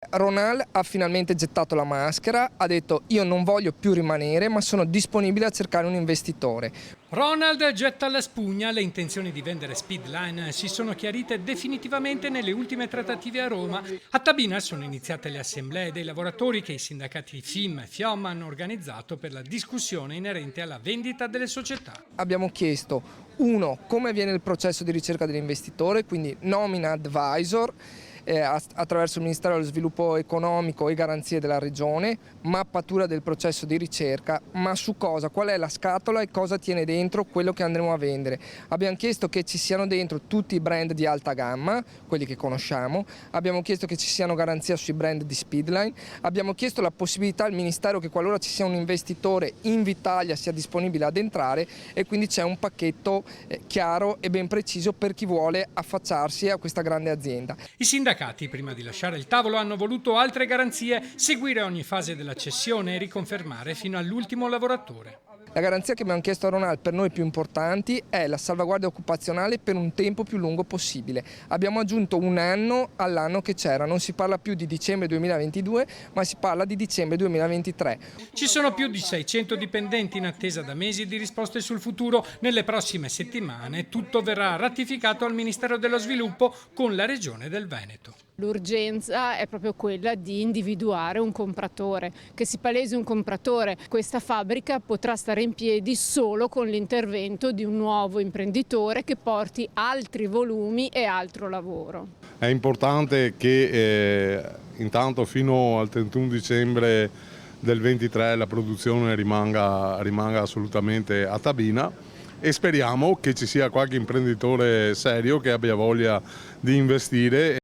Ronald ha finalmente gettato la maschera, ha detto io non voglio più rimanere ma sono disponibile a cercare un investitore. Ronald getta la spugna, le intenzioni di vendere Speedline si sono chiarite definitivamente nelle ultime trattative a Roma. A Tabina sono iniziate le assemblee dei lavoratori che i sindacati FIM e FIOM hanno organizzato per la discussione inerente alla vendita delle società. Abbiamo chiesto, uno, come avviene il processo di ricerca dell'investitore, quindi nomina advisor, attraverso il Ministero dello Sviluppo Economico e garanzie della Regione, mappatura del processo di ricerca, ma su cosa, qual è la scatola e cosa tiene dentro quello che andremo a vendere. Abbiamo chiesto che ci siano dentro tutti i brand di alta gamma, quelli che conosciamo, abbiamo chiesto che ci siano garanzie sui brand di Speedline, abbiamo chiesto la possibilità al Ministero che qualora ci sia un investitore in Vitalia sia disponibile ad entrare, e quindi c'è un pacchetto chiaro e ben preciso per chi vuole affacciarsi a questa grande azienda. I sindacati, prima di lasciare il tavolo, hanno voluto altre garanzie, seguire ogni fase della cessione e riconfermare fino all'ultimo lavoratore. La garanzia che abbiamo chiesto a Ronald, per noi più importanti, è la salvaguardia occupazionale per un tempo più lungo possibile. Abbiamo aggiunto un anno all'anno che c'era, non si parla più di dicembre 2022 ma si parla di dicembre 2023. Ci sono più di 600 dipendenti in attesa da mesi di risposte sul futuro. Nelle prossime settimane tutto verrà ratificato al Ministero dello Sviluppo con la Regione del Veneto. L'urgenza è proprio quella di individuare un compratore, che si palesi un compratore. Questa fabbrica potrà stare in piedi solo con l'intervento di un nuovo imprenditore che porti altri volumi e altro lavoro. È importante che intanto fino al 31 dicembre del 23 la produzione rimanga assolutamente a Tabina, e speriamo che ci sia qualche imprenditore serio che abbia voglia di investire.